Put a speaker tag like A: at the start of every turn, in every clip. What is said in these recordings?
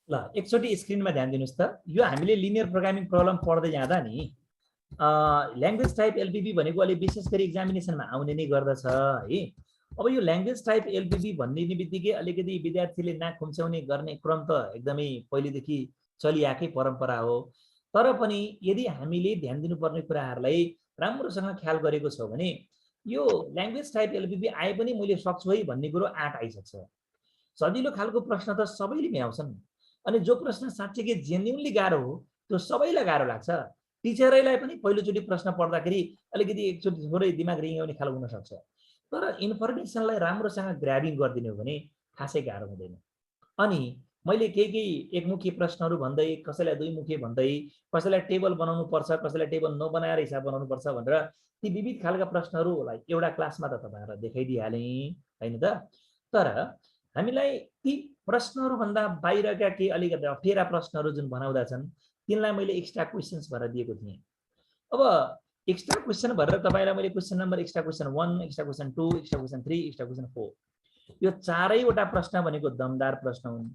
A: ल एकचोटि स्क्रिनमा ध्यान दिनुस् त। यो हामीले लिनियर प्रोग्रामिङ प्रब्लम पढ्दै जाँदा नि ल्याङ्ग्वेज टाइप एलपीबी भनेको अलि विशेष गरी एक्जामिनेसनमा आउने नै गर्दछ है। अब यो ल्याङ्ग्वेज टाइप एलपीबी भन्ने बित्तिकै अलिकति विद्यार्थीले नाक खुम्च्याउने गर्ने क्रम त एकदमै पहिलेदेखि चलिआएकै परम्परा हो। तर पनि यदि हामीले ध्यान दिनुपर्ने कुराहरूलाई राम्रोसँग ख्याल गरेको छौँ भने यो ल्याङ्ग्वेज टाइप एलपीबी आए पनि मैले सक्छु है भन्ने कुरो आँट आइसक्छ। सजिलो खालको प्रश्न त सबैले भ्याउँछन्, अनि जो प्रश्न साँच्चै जेन्युनली गाह्रो हो त्यो सबैलाई गाह्रो लाग्छ। टिचरैलाई पनि पहिलोचोटि प्रश्न पढ्दाखेरि अलिकति एकचोटि थोरै दिमाग रिङ्गाउने खालको हुनसक्छ। तर इन्फर्मेसनलाई राम्रोसँग ग्राबिङ गरिदिने हो भने खासै गाह्रो हुँदैन। अनि मैले केही एकमुखी प्रश्नहरू भन्दै, कसैलाई दुईमुखी भन्दै, कसैलाई टेबल बनाउनु पर्छ, कसैलाई टेबल नबनाएर हिसाब बनाउनु पर्छ भनेर ती विविध खालका प्रश्नहरूलाई एउटा क्लासमा त तपाईँहरूलाई देखाइदिइहालेँ होइन त। तर हामीलाई ती प्रश्नहरूभन्दा बाहिरका केही अलिकति अप्ठ्यारा प्रश्नहरू जुन बनाउँदा छन् तिनलाई मैले एक्स्ट्रा क्वेसन्स भनेर दिएको थिएँ। अब एक्स्ट्रा क्वेसन भनेर तपाईँलाई मैले question number extra question 1, extra question 2, extra question 3, extra question 4 यो चारैवटा प्रश्न भनेको दमदार प्रश्न हुन्।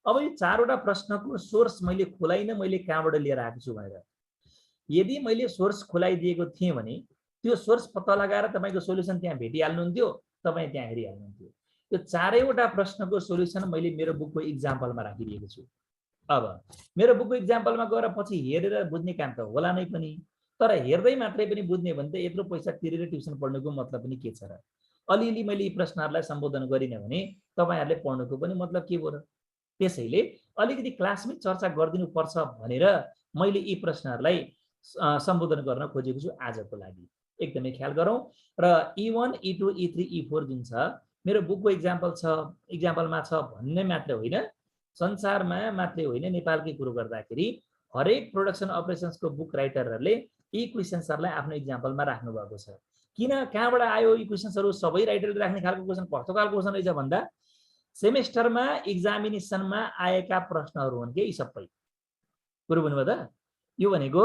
A: अब यो चारवटा प्रश्नको सोर्स मैले खुलाइन मैले कहाँबाट लिएर आएको छु भनेर। यदि मैले सोर्स खुलाइदिएको थिएँ भने त्यो सोर्स पत्ता लगाएर तपाईँको सोल्युसन त्यहाँ भेटिहाल्नुहुन्थ्यो, तपाईँ त्यहाँ हेरिहाल्नुहुन्थ्यो। यो चारैवटा प्रश्नको सोल्युसन मैले मेरो बुकको इक्जाम्पलमा राखिदिएको छु। अब मेरो बुकको इक्जाम्पलमा गएर पछि हेरेर बुझ्ने काम त होला नै पनि, तर हेर्दै मात्रै पनि बुझ्ने भने त यत्रो पैसा तिरेर ट्युसन पढ्नुको मतलब पनि के छ र। अलिअलि मैले यी प्रश्नहरूलाई सम्बोधन गरिनँ भने तपाईँहरूले पढ्नुको पनि मतलब के भयो र। त्यसैले अलिकति क्लासमै चर्चा गरिदिनुपर्छ भनेर मैले यी प्रश्नहरूलाई सम्बोधन गर्न खोजेको छु आजको लागि। एकदमै ख्याल गरौँ र E1, E2, E3, E4 जुन छ मेरो बुकको इक्जाम्पलमा छ भन्ने मात्र होइन, संसारमा मात्रै होइन नेपालकै कुरो गर्दाखेरि हरेक प्रोडक्सन अपरेसन्सको बुक राइटरहरूले यी क्वेसन्सहरूलाई आफ्नो इक्जाम्पलमा राख्नु भएको छ। किन कहाँबाट आयो यी क्वेसन्सहरू? सबै राइटरले राख्ने खालको क्वेसन कस्तो खालको क्वेसन रहेछ भन्दा सेमेस्टरमा एक्जामिनेसनमा आएका प्रश्नहरू हुन् के यी सबै। कुरो बुझ्नुभयो त? यो भनेको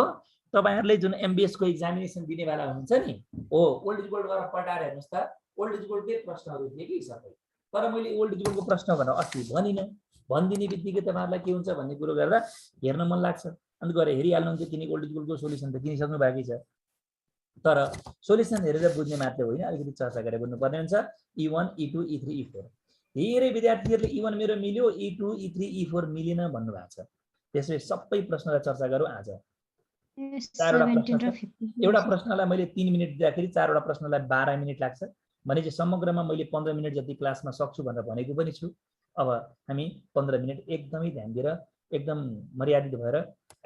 A: तपाईहरुले जुन एमबीएस को एक्जामिनेसन दिने बेला हुन्छ नि, हो ओल्ड इज गोल्ड गरेर पढाएर हेर्नुस् त, ओल्ड इज गोल्ड के प्रश्नहरू थिए कि सबै। तर मैले ओल्ड इज गोल्ड को प्रश्न भनेर अस्ति भनिन, भनिदिने बित्तिकै तपाईहरुलाई के हुन्छ भन्ने कुरो गरेर हेर्न मन लाग्छ, अनि गएर हेरिहाल्नुहुन्छ किन ओल्ड इज गोल्ड को सोलुसन त किनिसक्नु बाँकी छ। तर सोलुसन हेरेर बुझ्ने मात्रै होइन, अलिकति चर्चा गरेर बुझ्नु पर्ने हुन्छ। E1, E2, E3, E4 धेरै विद्यार्थीहरूले E1 मेरो मिल्यो, E2, E3, E4 मिलेन भन्नु भएको छ। त्यसैले सबै प्रश्नलाई चर्चा गरौँ आज। एउटा प्रश्नलाई मैले 3 मिनेट दिँदाखेरि चारवटा प्रश्नलाई 12 मिनेट लाग्छ भने चाहिँ समग्रमा मैले 15 मिनेट जति क्लासमा सक्छु भनेर भनेको पनि छु। अब हामी 15 मिनेट एकदमै ध्यान दिएर एकदम मर्यादित भएर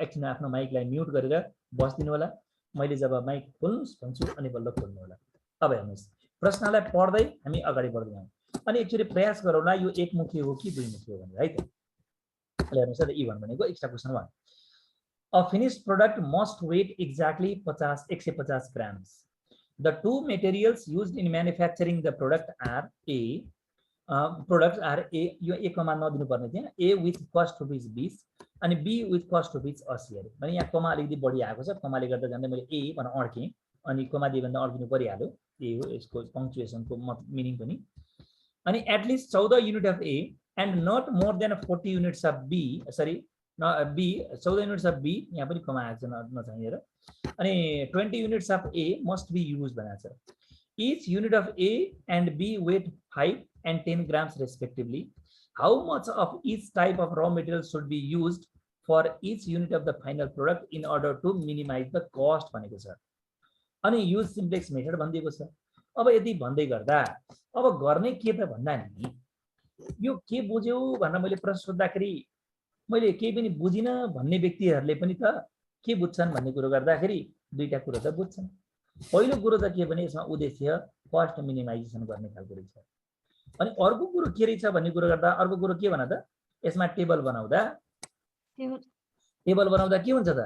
A: एकछिन आफ्नो माइकलाई म्युट गरेर बस्दिनु होला। मैले जब माइक खोल्नुस् भन्छु अनि बल्ल खोल्नु होला। अब हेर्नुस्, प्रश्नलाई पढ्दै हामी अगाडि बढ्दै जाउँ। अनि एकचोटि प्रयास गरौँला यो एकमुखी हो कि दुईमुखी हो भनेर है त। हेर्नुस् त E1 भनेको extra question 1। A finished product must weight exactly 150 grams. The two materials used in manufacturing the product are A. Products are A. यो A कमा नदिनु पर्ने थियो, A with cost rupees 20 अनि B with cost rupees 80 भने यहाँ कमा अलिकति बढी आएको छ। कमाले गर्दा जान्दै मैले A भनेर अड्केँ, अनि कमा दिए भन्दा अड्किनु परिहाल्यो। ए हो यसको पङ्क्चुएसनको मिनिङ पनि। अनि at least 14 unit of A and not more than 40 units of B, sorry B 14 units of B यहाँ पनि कमा आएको छ नचाहिएर। अनि 20 units of A must be used भनेको छ। Each unit of A and B weight 5 and 10 grams respectively. How much of each type of raw material should be used for each unit of the final product in order to minimize the cost भनेको छ। अनि use simplex method भनिदिएको छ। अब यदि भन्दै गर्दा अब गर्ने के त भन्दा नि यो के बुझ्यौ भनेर मैले प्रश्न सोध्दाखेरि मैले केही पनि बुझिन भन्ने व्यक्तिहरूले पनि त के बुझ्छन् भन्ने कुरो गर्दाखेरि दुईटा कुरो त बुझ्छन्। पहिलो कुरो त के भने यसमा उद्देश्य कस्ट मिनिमाइजेसन गर्ने खालको रहेछ। अनि अर्को कुरो के रहेछ भन्ने कुरो गर्दा अर्को कुरो के भन त, यसमा टेबल बनाउँदा के हुन्छ त,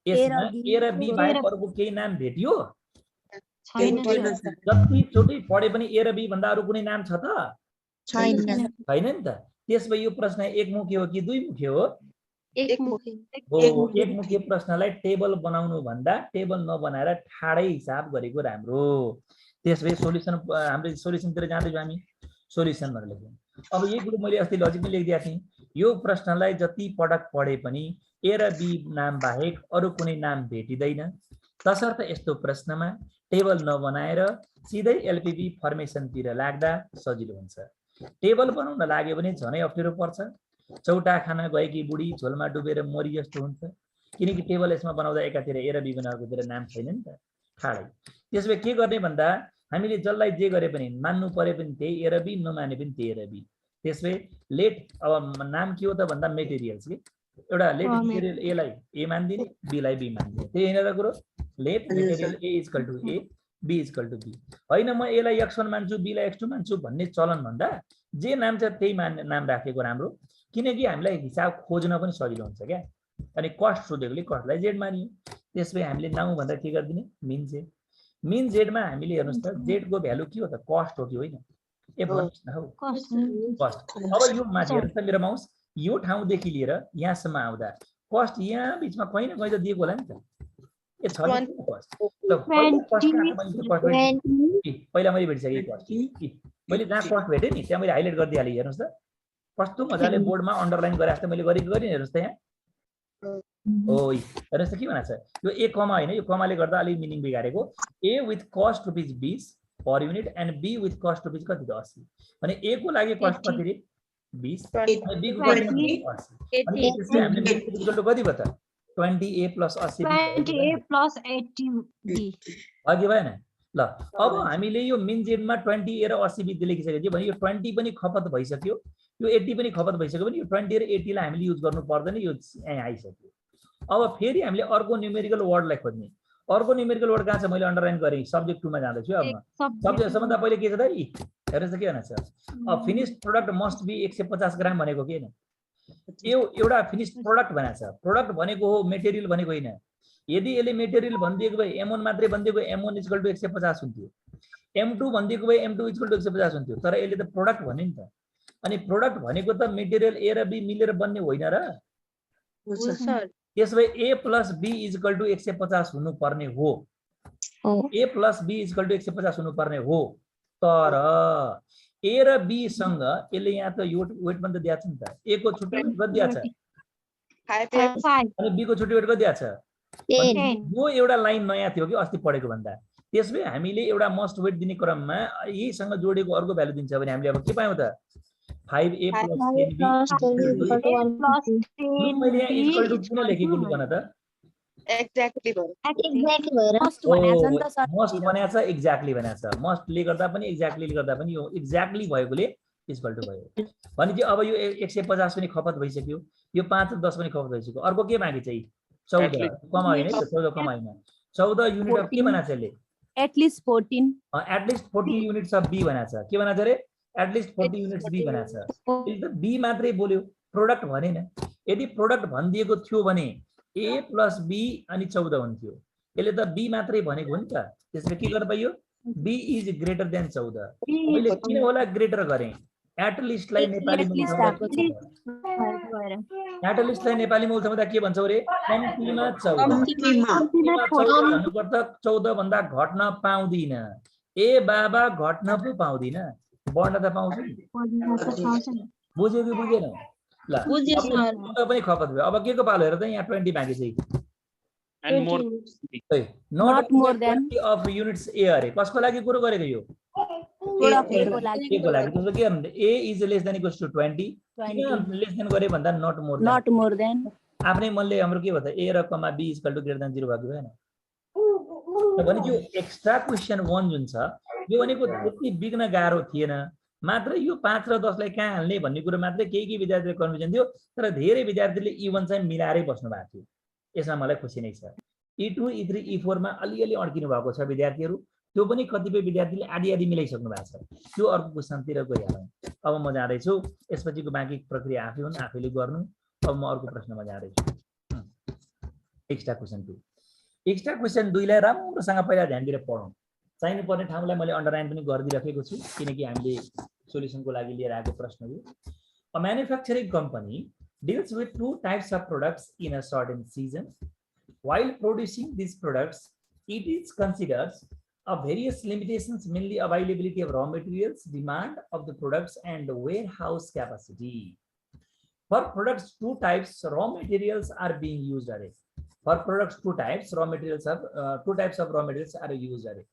A: यसमा A र B बाहेक अरूको केही नाम भेटियो छैन। जतिचोटि पढे पनि A र B भन्दा अरू कुनै नाम छ त छैन नि त। त्यसपछि यो प्रश्न एकमुखी हो कि दुईमुखी हो? एकमुखी प्रश्नलाई टेबल बनाउनु भन्दा टेबल नबनाएर ठाडै हिसाब गरेको राम्रो। त्यसपछि सोल्युसन हाम्रो सोल्युसनतिर जाँदैछौँ हामी, सोल्युसन भनेर लेख्यौँ। अब यही कुरो मैले अस्ति लजिकमा लेखिदिएको थिएँ। यो प्रश्नलाई जति पटक पढे पनि ए र बी नाम बाहेक अरू कुनै नाम भेटिँदैन। तसर्थ यस्तो प्रश्नमा टेबल नबनाएर सिधै एलपीबी फर्मेसनतिर लाग्दा सजिलो हुन्छ। टेबल बनाउन लाग्यो भने झनै अप्ठ्यारो पर्छ। चौटा खाना गएकी बुढी झोलमा डुबेर मरि जस्तो हुन्छ, किनकि टेबल यसमा बनाउँदा एकातिर ए र बी भने अर्कोतिर नाम छैन नि त, ठाडै। त्यसो भए के गर्ने भन्दा हामीले जसलाई जे गरे पनि मान्नु परे पनि त्यही ए र बी, नमाने पनि त्यही ए र बी। त्यसै लेट अब नाम के हो त भन्दा मेटेरियल्स के एउटा लेट मेटेरियल ए लाई ए मान्दिने, बी लाई बी मान्दिने, त्यही हैन र कुरो। Let material A equal to A, B equal to B. हैन म ए लाई x1 मान्छु, बी लाई x2 मान्छु भन्ने चलन भन्दा जे नाम छ त्यही नाम राखेको राम्रो, किनकि हामीलाई हिसाब खोज्न पनि सजिलो हुन्छ क्या। अनि कस्ट सोधेकोले कस्टलाई जेड मानियो। त्यसपछि हामीले नाउ भन्दा के गर्दिने, मिन जेड। मिन जेडमा हामीले हेर्नुस् त जेड को भ्यालु के हो त, कस्ट हो कि होइन, ए भन्नुस् न हौ, कस्ट। अब यो माथि हेर्नुस् त मेरो माउस, यो ठाउँदेखि लिएर यहाँसम्म आउँदा कस्ट यहाँ बिचमा कहीँ न कहीँ त दिएको होला नि त, ए छ नि कस्ट। ल पहिला मैले भेटिसकेँ कस्ट, मैले जहाँ कस्ट भेटेँ नि त्यहाँ मैले हाइलाइट गरिदिइहालेँ। हेर्नुस् त कस्तो मजाले बोर्डमा अन्डरलाइन गरे जस्तो मैले गरेँ। हेर्नुस् त यहाँ ओ हेर्नुस् त के भनेको छ, यो ए कमा होइन, यो कमाले गर्दा अलिक मिनिङ बिगारेको। A with cost ₹20 per unit and B with cost rupees कति त 80 भने ए को लागि कस्ट कति रे 20 अनि बी को लागि 80 अनि त्यसले हामीले मेट्रिक इक्वल टु कति भयो त 20a + 80 अघि भएन ल। अब हामीले यो मिन जेडमा 20a र 80 b लेखिसकेपछि भने यो 20 पनि खपत भइसक्यो, यो 80 पनि खपत भइसक्यो भने यो 20 र 80 लाई हामीले युज गर्नु पर्दैन, यो यहाँ आइसक्यो। अब फेरि हामीले अर्को न्यूमेरिकल वर्डलाई खोज्ने। अर्को न्यूमेरिकल वर्ड कहाँ छ, मैले अन्डरलाइन गरेँ, सब्जेक्ट 2 मा जाँदैछु। अब सब्जेक्ट सबभन्दा पहिले के छ त हेर्नुस् त के भन्छ, a finished product must be 150 gram भनेको के हैन, यो एउटा फिनिश्ड प्रोडक्ट भनेको छ। प्रोडक्ट भनेको हो मेटेरियल भनेको हैन। यदि यसले मेटेरियल भनिदिएको भए m1 मात्रै भनिदिएको m1 = 150 हुन्थ्यो, m2 भनिदिएको भए m2 = 150 हुन्थ्यो, तर यसले त प्रोडक्ट भन्यो नि त। अनि प्रोडक्ट भनेको त मेटेरियल ए र बी मिलेर बन्ने होइन र। त्यसै a + b = 150 हुनुपर्ने हो, a + b = 150 हुनुपर्ने हो। तर a र b सँग यसले यहाँ त यो वेट पनि त दिएको छ नि त, a को छुट्टै वेट कति दिएको छ 5 अनि b को छुट्टै वेट कति दिएको छ 10। यो एउटा लाइन नयाँ थियो कि अस्ति पढेको भन्दा। त्यसै हामीले एउटा मस्ट वेट दिने क्रममा यहीसँग जोडेको अर्को भ्यालु दिन्छ भने हामीले अब के पायौं त 5a + 10b मैले यहाँ इक्वल टु किन लेखेको लु भन त, एक्ज्याक्टली भएर मस्ट भनेछ, एक्ज्याक्टली भनेछ। मस्टले गर्दा पनि एक्ज्याक्टलीले गर्दा पनि यो एक्ज्याक्टली भएकोले इक्वल टु भयो भने अब यो 150 पनि खपत भइसक्यो, यो 5 र 10 पनि खपत भइसक्यो। अर्को के बाँकी चाहिँ 14 कमा हैन, 14 कमा हैन, 14 युनिट अफ के बनाछ यसले एटलिस्ट 40 युनिट्स अफ बी बनाछ। के बनाछ रे एटलिस्ट 40 युनिट्स बी बनाछ। यसले त बी मात्रै बोल्यो, प्रोडक्ट भनेन। यदि प्रोडक्ट भनिदिएको थियो भने a + b अनि 14 हुन्थ्यो, यसले त b मात्रै भनेको हो नि त। त्यसले के गर्न पाइयो b = 14। मैले किन होला ग्रेटर गरे, एटलिस्टलाई नेपालीमा उल्टाउँदा के भन्छौ रे कम्तीमा 14 भन्नुपर्छ, 14 भन्दा घट्न पाउँदिन। ए बाबा घट्न पो पाउँदिन, बढ्न त पाउँछ नि। बुझ्यो कि बुझेन ल, पनि खपत भयो। अब के को पालो हेर त यहाँ 20 बाँकी छ not more than of units A अरे कसको लागि कुरो गरेको यो ए को लागि। त्यसो के भन्नु a = < 20 किन लेस देन गरे भन्दा नट मोर देन आफ्नै मनले हाम्रो के भन्छ a र कमा b = <0 भएको भएन भने यो एक्स्ट्रा क्वेशन 1 जुन छ यो भनेको त्यति बिग्न गाह्रो थिएन, मात्र यो 5 र 10 लाई कहाँ हाल्ने भन्ने कुरा मात्रै केही विद्यार्थीले कन्फ्युजन थियो, तर धेरै विद्यार्थीले E1 चाहिँ मिलाएरै बस्नु भएको थियो। यसमा मलाई खुसी नै छ। E2 E3 E4 मा अलिअलि अड्किनु भएको छ विद्यार्थीहरू, त्यो पनि कतिपय विद्यार्थीले आदि मिलाइसक्नु भएको छ। त्यो अर्को क्वेशनतिर गइहालौँ। अब म जाँदैछु, यसपछिको बाँकी प्रक्रिया आफै हुन्, आफैले गर्नु। अब म अर्को प्रश्नमा जाँदैछु। एक्स्ट्रा क्वेशन 2 लाई राम्रोसँग पहिला ध्यान दिएर पढौँ। चाहिनु पर्ने ठाउँलाई मैले अन्डरलाइन पनि गरिदिराखेको छु, किनकि हामीले सोल्युसनको लागि लिएर आएको प्रश्न हो। A manufacturing company deals with 2 types of products in a certain season. While producing these products, it is considers of various limitations, mainly availability of raw materials, demand of the products, and warehouse capacity. For products, two types raw materials are being used are. For products, two types raw materials are raw materials are used are.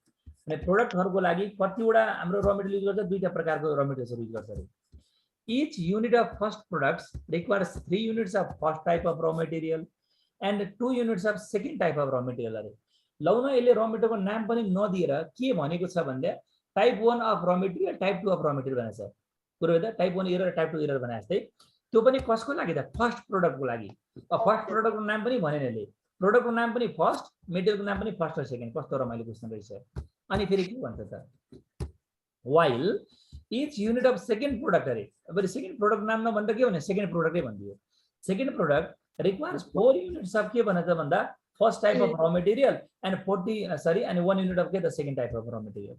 A: अनि प्रोडक्टहरुको लागि कतिवटा हाम्रो raw material use गर्छ, दुईटा प्रकारको raw materials use गर्छ अरे. Each unit of first products requires 3 units of first type of raw material and 2 units of second type of raw material अरे. लौ न यसले रॉ मटेरियलको नाम पनि नदिएर के भनेको छ भन्दा type 1 of raw material type 2 of raw material भनेछ. पुरो हेर्दा टाइप 1 एरर टाइप 2 एरर भने जस्तै त्यो पनि कसको लागि त फर्स्ट प्रोडक्टको लागि. फर्स्ट प्रोडक्टको नाम पनि भनेन यसले. प्रोडक्टको नाम पनि फर्स्ट, मेटेरियलको नाम पनि फर्स्ट र सेकेन्ड. कस्तो रमाइलो क्वेशन रहेछ. अनि फेरि के भन्छ त, while each unit of second product अरे. अब सेकेन्ड प्रोडक्ट नाम नभन्दा के भने सेकेन्ड प्रोडक्टै भनिदियो. Second product requires 4 units of के भनेछ भन्दा first type of raw material and 1 unit of the second type of raw material.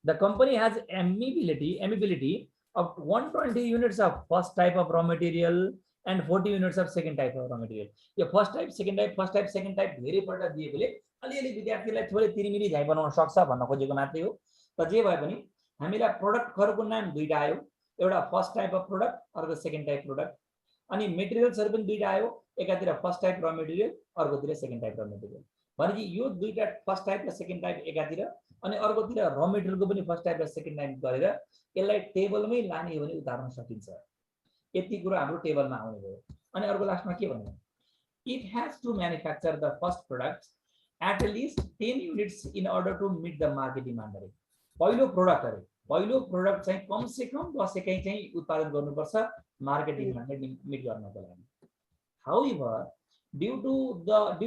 A: The company has ability of 120 units of first type of raw material and 40 units of second type of raw material. यो first type second type first type second type धेरै पल्ट दिएकोले अलिअलि विद्यार्थीलाई थोरै तिरिमिरी झै बनाउन सक्छ भन्न खोजेको मात्रै हो. त जे भए पनि हामीलाई प्रोडक्टहरुको नाम दुईटा आयो, एउटा फर्स्ट टाइप अफ प्रोडक्ट अर्को सेकेन्ड टाइप प्रोडक्ट. अनि मेटेरियल्सहरु पनि दुईटा आयो, एकातिर फर्स्ट टाइप र मेटेरियल अर्कोतिर सेकेन्ड टाइप र मेटेरियल. भनेपछि यो दुईटा फर्स्ट टाइप र सेकेन्ड टाइप एकातिर अनि अर्कोतिर र मेटेरियलको पनि फर्स्ट टाइप र सेकेन्ड टाइप गरेर यसलाई टेबलमै लाने हो भने उतार्न सकिन्छ. यति कुरा हाम्रो टेबलमा आउने भयो. अनि अर्को लास्टमा के भन्नु, it has to manufacture the first products at least 10 units in order to meet the market demand अरे. पहिलो प्रोडक्ट अरे, पहिलो प्रोडक्ट चाहिँ कम से कम 10 एकै चाहिँ उत्पादन गर्नुपर्छ मार्केट डिमान्डलाई मिट गर्नको लागि. However, due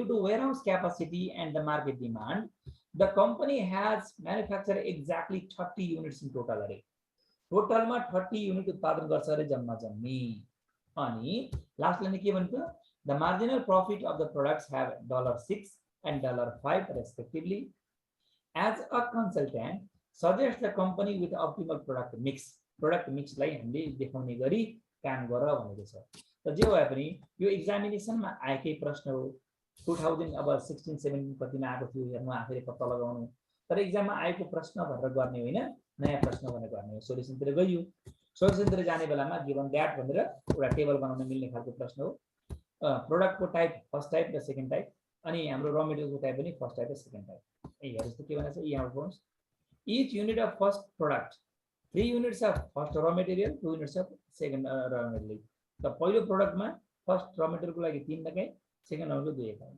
A: to warehouse capacity and the market demand, the company has manufactured exactly 30 units in total अरे. टोटलमा 30 युनिट उत्पादन गर्छ अरे जम्मा जम्मी. अनि लास्ट लाइन के भन्छ, the marginal profit of the products have $6 and $5 respectively. As a consultant suggest the company with optimal product mix लाई हामीले देखाउने गरी काम गर भनेको छ. त जे भए पनि यो एक्जामिनेसनमा आएकै प्रश्न हो. 2016-17 कतिमा आएको थियो हेर्नु, आफैले पत्ता लगाउनु. तर एक्जाममा आएको प्रश्न भनेर गर्ने होइन, नयाँ प्रश्न भनेर गर्ने हो. सोल्युसनतिर गइयो, सोल्युसनतिर जाने बेलामा गिवन दैट भनेर एउटा टेबल बनाउन मिल्ने खालको प्रश्न हो. प्रोडक्टको टाइप फर्स्ट टाइप र सेकेन्ड टाइप अनि हाम्रो र मेटेरियलको टाइप पनि फर्स्ट टाइप र सेकेन्ड टाइप. हेर्नुस् त के भनेछ, यहाँ force each unit of first product 3 units of first raw material 2 units of second raw material. त पहिलो प्रोडक्टमा फर्स्ट र मेटेरियलको लागि 3 लगाए, सेकेन्ड राउन्डको 2 लगाए.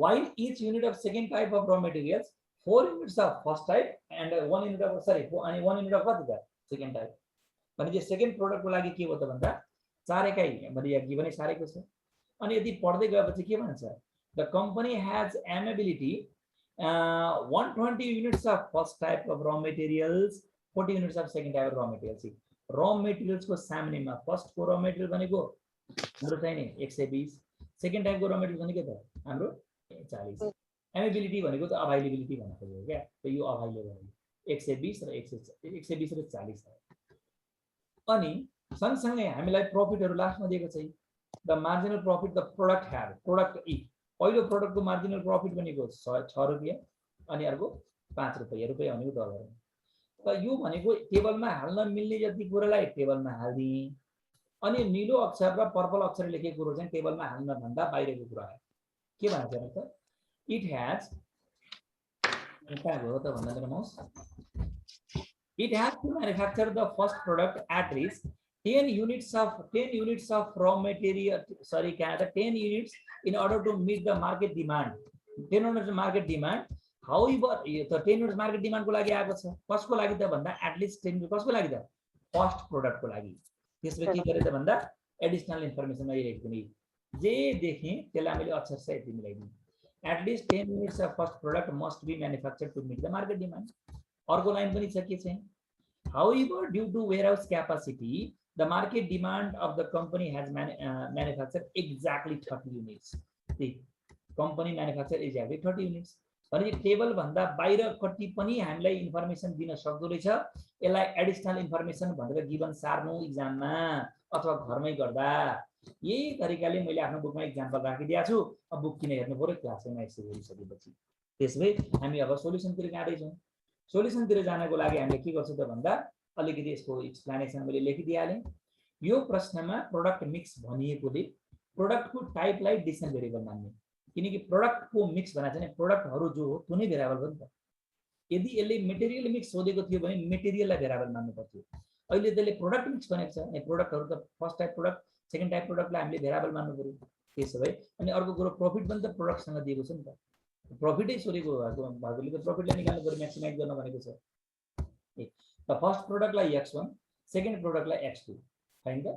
A: while each unit of second type of raw materials 4 units of first type and 1 unit of अनि 1 unit of what the second type. भने चाहिँ second प्रोडक्टको लागि के हो त भन्दा 4 एकाइ मैले यहाँ गिभनै सारेको छ. अनि यदि पढ्दै गएपछि के भन्छ, the company has an ability 120 units of first type of raw materials 40 units of second type of raw materials. raw materials को सामनेमा फर्स्ट को raw material भनेको हाम्रो चाहिँ नि 120, सेकेन्ड टाइप को raw material भनेको त हाम्रो 40. एबिलिटी भनेको त अभाइलेबिलिटी भनेको हो क्या. त यो अभाइलेबल 120 र 120 र 40 छ. अनि सँगसँगै हामीलाई प्रॉफिटहरु लास्टमा दिएको छ. The marginal profit the product have product ई पहिलो प्रोडक्टको मार्जिनल प्रॉफिट भनेको 6 रुपैयाँ अनि अर्को 5 रुपैयाँ भनेको डलर. त यो भनेको टेबलमा हाल्न मिल्ने जति कुरालाई टेबलमा हाल्दी. अनि नीलो अक्षर र पर्पल अक्षर लेखेको कुरो चाहिँ टेबलमा हाल्न भन्दा बाहिरको कुरा हो. के भन्छ त, it has to manufacture the first product at least 10 units of raw material 10 units in order to meet the market demand. 10 units market demand. However, the 10 units market demand को लागि आएको छ. कसको लागि त भन्दा at least 10 कसको लागि त फर्स्ट प्रोडक्ट को लागि. त्यसमा के गरे त भन्दा एडिशनल इन्फर्मेसन मै लेख्छु नि, जे देखे त्यसलाई मैले अक्षर सहित मिलाइदिनु. at least 10 units of first product must be manufactured to meet the market demand. अर्को लाइन पनि छ के चाहिँ, however due to warehouse capacity the market demand of the company has manufactured exactly 30 units. The company manufactured exactly 30 units. भने table भन्दा बाहिर कति पनि हामीलाई इन्फर्मेसन दिन सक्दो रहेछ. यसलाई एडिशनल इन्फर्मेसन भनेर गिवन सार्नु एक्जाममा अथवा घरमै गर्दा. यही तरिकाले मैले आफ्नो बुकमा एक्जाम्पल राखिदिएको छु. अब बुक किन हेर्नु पर्यो, क्लासमा यसो हेरिसकेपछि. त्यसमै हामी अब सोलुसनतिर जाँदै छौं. सोलुसनतिर जानको लागि हामीले के गर्छौं त भन्दा अलिकति यसको एक्सप्लेनेसन मैले लेखिदिहालेँ. यो प्रश्नमा प्रोडक्ट मिक्स भनिएकोले प्रोडक्टको टाइपलाई डिसिजन भेरिएबल मान्ने, किनकि प्रोडक्टको मिक्स भनेको चाहिँ प्रोडक्टहरू जो हो त्यो नै भेरिएबल हो नि त। यदि यसले मेटेरियल मिक्स सोधेको थियो भने मेटेरियललाई भेरिएबल मान्नु पर्थ्यो। अहिले त्यसले प्रोडक्ट मिक्स भनेको छ अनि प्रोडक्टहरू त first type product second type प्रोडक्टलाई हामीले भेरिएबल मान्नु पर्यो। त्यसो भए अनि अर्को कुरो प्रोफिट पनि त प्रोडक्टसँग दिएको छ नि त, प्रॉफिटै सोधेको भएकोले त प्रॉफिटलाई निकाल्नु पर्यो, म्याक्सिमाइज गर्न भनेको छ। त फर्स्ट प्रोडक्टलाई x1 सेकेन्ड प्रोडक्टलाई x2 हैन त।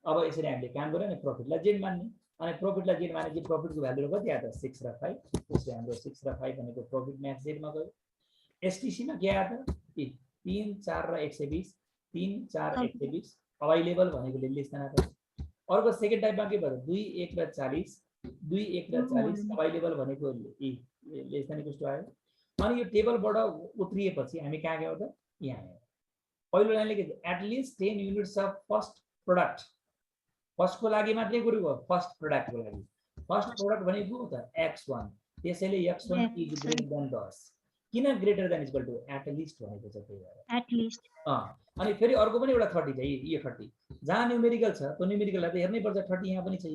A: अब यसरी हामीले काम गर्यो नि प्रॉफिटलाई z मान्ने, अनि प्रॉफिटलाई z मानेपछि प्रॉफिटको भ्यालु कति आयो त 6 र 5। त्यसले हाम्रो 6 र 5 भनेको प्रॉफिट म्याच z मा गयो। एसटीसी मा के आयो त 3 4 र 120 3 4 120 अवेलेबल भनेकोले लेस देन आयो। अर्को सेकेन्ड टाइपमा के भयो 2 1 र 40 2 1 र 40 अवेलेबल भनेको लेस देन इक्वल टु आयो। अनि यो टेबलबाट उत्रिएपछि हामी कहाँ गयौ त यहाँ आयो। पहिलो लाइनले के at least 10 units of first product, फर्स्टको लागि मात्रै गुरु हो, फर्स्ट प्रोडक्टको लागि। फर्स्ट प्रोडक्ट भनेको त x1, त्यसैले x1 इज ग्रेटर देन 10। किन greater than equal to at least भनेको छ, त्यही भएर एटलिस्ट। अनि फेरि अर्को पनि एउटा 30 छ, यो 30 जहाँ न्यूमेरिकल छ त्यो न्यूमेरिकललाई त हेर्नै पर्छ, 30 यहाँ पनि छ।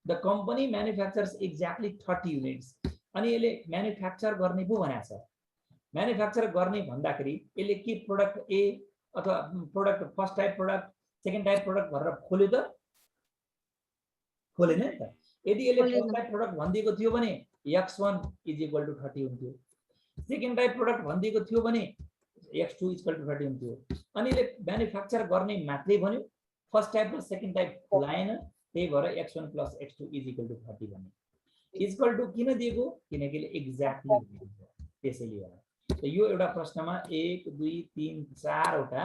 A: The company manufactures exactly 30 units. अनि यसले म्यानुफ्याक्चर गर्ने पो भनेको छ। म्यानुफ्याक्चर गर्ने भन्दाखेरि यसले के प्रोडक्ट ए अथवा product first type product second type product भनेर खोल्यो त खोलेन नि त। यदि यसले फर्स्ट टाइप प्रोडक्ट भनिदिएको थियो भने x1 इज इक्वल टु 30 हुन्थ्यो, सेकेन्ड टाइप प्रोडक्ट भनिदिएको थियो भने x2 इज इक्वल टु 30 हुन्थ्यो। अनि यसले म्यानुफ्याक्चर गर्ने मात्रै भन्यो, फर्स्ट टाइप र सेकेन्ड टाइप लाएन, त्यही भएर x1 plus x2 is equal to 30 भन्यो। इक्वल टु किन दिएको, किनकि यसले एक्ज्याक्टली दिएको, त्यसैले हो। त यो एउटा प्रश्नमा 1 2 3 4 वटा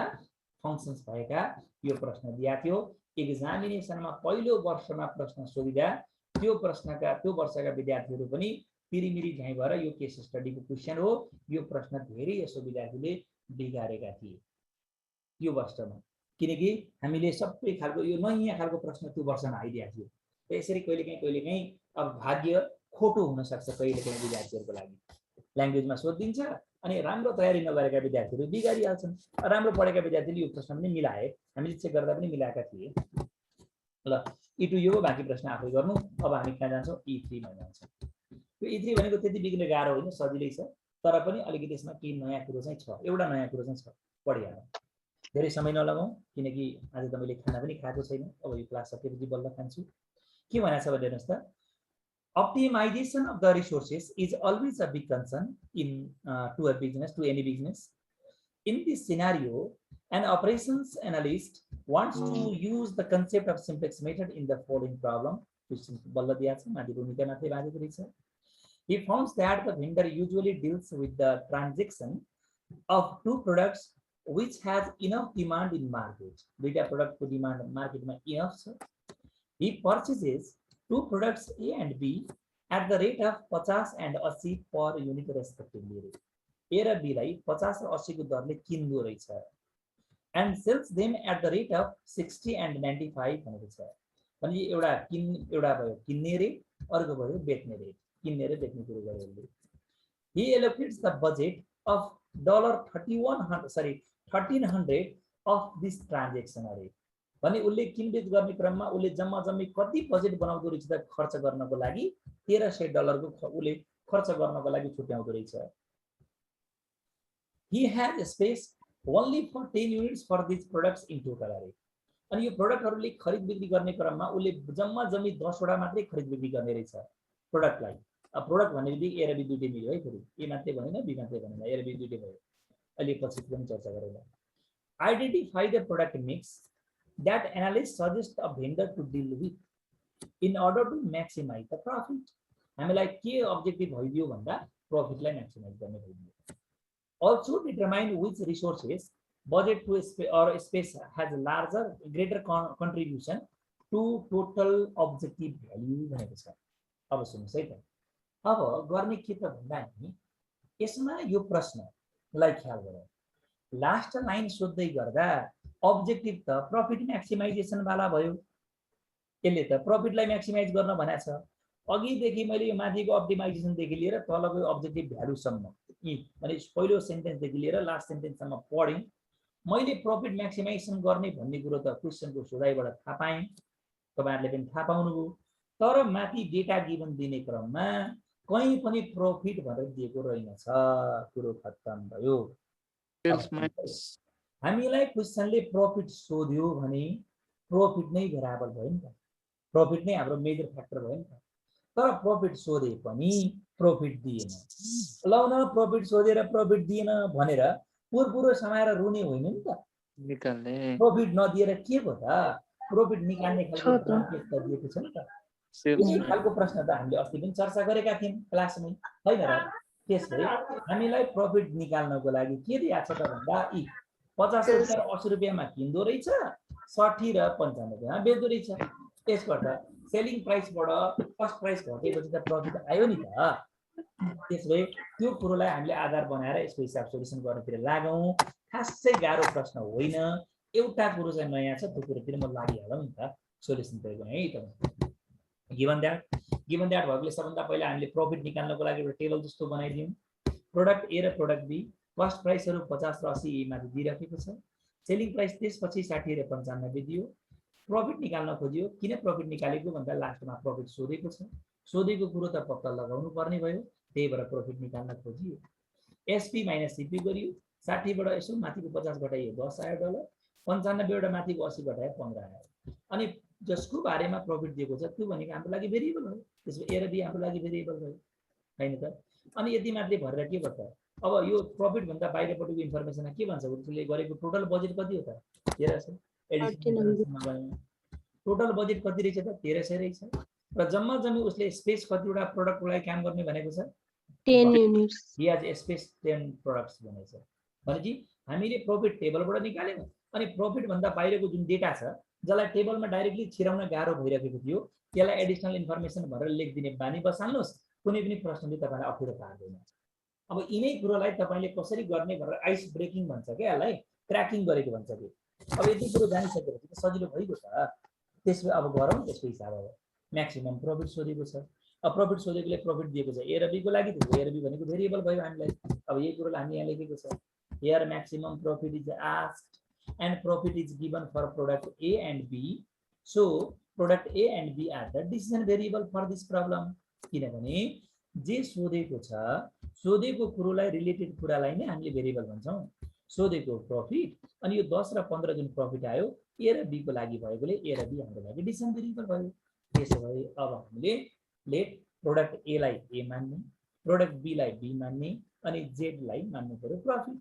A: फंक्शन्स भएका यो प्रश्न दिएको थियो। एक्जामिनेसनमा पहिलो वर्षमा प्रश्न सोधिदा त्यो प्रश्नका त्यो वर्षका विद्यार्थीहरू पनि पिरिमिरी झैं भएर यो केस स्टडीको क्वेशन हो। यो प्रश्न धेरै यसो विद्यार्थीले बिगारेका थिए यो वर्षमा, किनकि हामीले सबै खालको यो नयाँ खालको प्रश्न त्यो वर्षमा आइदिएको थियो। त्यसरी कहिलेकाहीँ अब भाग्य खोटो हुन सक्छ कहिलेकाहीँ विद्यार्थीहरूको लागि। ल्याङ्ग्वेजमा सोधिदिन्छ अनि राम्रो तयारी नगरेका विद्यार्थीहरू बिगारिहाल्छन्, राम्रो पढेका विद्यार्थीले यो प्रश्न पनि मिलाए, हामीले चेक गर्दा पनि मिलाएका थिए। ल E2 यो बाँकी प्रश्न आफै गर्नु। अब हामी कहाँ जान्छौँ, E3 मा जान्छौँ। यो E3 भनेको त्यति बिग्ने गाह्रो होइन, सजिलै छ, तर पनि अलिकति यसमा केही नयाँ कुरो चाहिँ छ, एउटा नयाँ कुरो चाहिँ छ, पढिहालौँ। धेरै समय नलगाउँ किनकि आज त मैले खाना पनि खाएको छैन, अब यो क्लास सकेपछि बल्ल खान्छु। के भनेको छ भने हेर्नुहोस् त, optimization of the resources is always a big concern in to a business, to any business. In this scenario, an operations analyst wants to use the concept of simplex method in the following problem. He finds that the vendor usually deals with the transaction of two products which has enough demand in market. Data product demand market enough. He purchases two products A and B at the rate of 50 and 80 per unit respectively. A र B लाई 50 र 80 को दरले किन्दो रहेछ, and sells them at the rate of 60 and 95 भनेको छ। भने एउटा भयो किन्ने रेट, अर्को भयो बेच्ने रेट, किन्ने र बेच्ने कुरो गर्यो। He allocates the budget of $1300 of this transaction rate. भने उसले किनबेच गर्ने क्रममा उसले जम्मा जम्मी कति बजेट बनाउँदो रहेछ त खर्च गर्नको लागि, $1300 को उसले खर्च गर्नको लागि छुट्याउँदो रहेछ। He has space only for 10 units for these products in total array. अनि यो प्रोडक्टहरुले खरिद बिक्री गर्ने क्रममा उसले जम्मा जम्मी 10 वटा मात्रै खरिद बिक्री गर्ने रहेछ प्रोडक्टलाई। अब प्रोडक्ट भनेपछि ए र बी दुईटै मिल्यो है, फेरि ए मात्रै भनेन बी मात्रै भनेन, ए र बी दुईटै भयो। अहिले पछि पनि चर्चा गरौँला। Identify the product mix that analyst suggests a vendor to deal with in order to maximize the profit. हामीलाई के अब्जेक्टिभ भइदियो भन्दा प्रॉफिटलाई म्याक्सिमाइज गर्ने भइदियो। Also determine which resources budget to or space has greater contribution to total objective value भनेको छ। अब सुन्नुस् है त, अब गर्ने के त भन्दा हामी यसमा यो प्रश्नलाई ख्याल गरौँ। लास्ट लाइन सोध्दै गर्दा अब्जेक्टिभ त प्रॉफिट म्याक्सिमाइजेसन वाला भयो, यसले त प्रॉफिटलाई म्याक्सिमाइज गर्न भनेको छ। अघिदेखि मैले यो माथिको अप्टिमाइजेसन देखि लिएर तलको अब्जेक्टिभ भ्यालु सम्म भने पहिलो सेन्टेन्स देखि लिएर लास्ट सेन्टेन्स सम्म पढ्यौं। मैले प्रफिट म्याक्सिमाइजेसन गर्ने भन्ने कुरो त क्वेसनको सोधाइबाट थाहा पाएँ, तपाईहरुले पनि थाहा पाउनुभयो। तर माथि डेटा गिभन दिने क्रममा कहीँ पनि प्रफिट भनेर दिएको रहेनछ, कुरो खत्तम भयो। हामीलाई क्वेसनले प्रफिट सोध्यो भने प्रफिट नै भेरिएबल भयो नि त, प्रफिट नै हाम्रो मेजर फ्याक्टर भयो नि त। तर प्रफिट सोधे पनि प्रफिट दिएन, ल न प्रफिट सोधेर प्रफिट दिएन भनेर पुरो समाएर रुने होइन नि त, निकाल्ने प्रफिट नदिएर के भयो त, प्रफिट निकाल्ने खालको टेम्प्लेट त दिएको छ नि त। यही खालको प्रश्न त हामीले अस्ति पनि चर्चा गरेका थियौँ क्लासमै, हैन र? त्यसले हामीलाई प्रफिट निकाल्नको लागि के दिएको छ त भन्दा यी 50 रुपैयाँ 80 रुपैयाँमा किन्दो रहेछ, 60 र 95 मा बेच्दो रहेछ। त्यसबाट सेलिङ प्राइसबाट कस्ट प्राइस घटेपछि त प्रफिट आयो नि त। त्यसले त्यो कुरोलाई हामीले आधार बनाएर यसको हिसाब सोल्युसन गर्नतिर लागौँ। खासै गाह्रो प्रश्न होइन, एउटा कुरो चाहिँ नयाँ छ, त्यो कुरोतिर म लागिहालौँ नि त, सोल्युसन तयार गर्ने है त। गिभन द्याट भएकोले सबभन्दा पहिला हामीले प्रफिट निकाल्नको लागि एउटा टेबल जस्तो बनाइदियौँ। प्रोडक्ट ए र प्रोडक्ट बी, कस्ट प्राइसहरू 50 र 80 माथि दिइराखेको छ। सेलिङ प्राइस त्यसपछि 60 र 95 दियो। प्रफिट निकाल्न खोजियो, किन प्रफिट निकालेको भन्दा लास्टमा प्रफिट सोधेको छ, सोधेको कुरो त पत्ता लगाउनु पर्ने भयो, त्यही भएर प्रफिट निकाल्न खोजियो। एसपी माइनस सीपी गरियो, 60 बाट यसो माथिको 50 घटाइयो 10 आयो डलर, 95 बाट माथिको 80 घटायो 15 आयो। अनि जसको बारेमा प्रफिट दिएको छ त्यो भनेको हाम्रो लागि भेरिएबल हो, त्यसो ए र बी हाम्रो लागि भेरिएबल भयो, हैन त? अनि यति मात्रै भरेर के भयो त, अब यो प्रफिट भन्दा बाहिरपट्टिको इन्फर्मेसनमा के भन्छ, उसले गरेको टोटल बजेट कति हो त, 1300। एडिसनमा गयौँ, टोटल बजेट कति रहेछ त, 1300 रहेछ। र जम्मा जम्मी उसले स्पेस कतिवटा प्रोडक्टको लागि काम गर्ने भनेको छ, 10 units. He has space 10 products भनेछ। भनेपछि हामीले प्रफिट टेबलबाट निकाल्यौँ, अनि प्रफिट भन्दा बाहिरको जुन डेटा छ जसलाई टेबलमा डाइरेक्टली छिराउन गाह्रो भइरहेको थियो त्यसलाई एडिसनल इन्फर्मेसन भनेर लेखिदिने बानी बसाल्नुहोस्, कुनै पनि प्रश्नले तपाईलाई अप्ठ्यारो पार्दैन। अब यिनै कुरोलाई तपाईले कसरी गर्ने भनेर आइस ब्रेकिङ भन्छ के, यसलाई क्रैकिङ गरेको भन्छ के। अब यति कुरो जानिसकेपछि त सजिलो भइगयो त। त्यसले अब गरौँ त्यसको हिसाब। अब म्याक्सिमम प्रफिट सोधेको छ, अब प्रफिट सोधेकोले प्रफिट दिएको छ ए र बी को लागि, त ए र बी भनेको भेरिएबल भयो हामीलाई। अब यही कुरोलाई हामी यहाँ लेखेको छ, here maximum profit is asked and profit is given for product A and B, so product A and B are the decision variable for this problem। किनभने जे सोधेको छ, सोधेको कुरोलाई रिलेटेड कुरालाई नै हामीले भेरिएबल भन्छौँ। सोधेको प्रफिट अनि यो 10 र 15 जुन प्रफिट आयो ए र बी को लागि भएकोले ए र बी हाम्रो लागि डिसिजन भेरिएबल भयो। त्यसो भए अब हामीले लेट प्रोडक्ट ए लाई ए मान्ने, प्रोडक्ट बी लाई बी मान्ने अनि जेड लाई मान्नु पर्यो प्रफिट।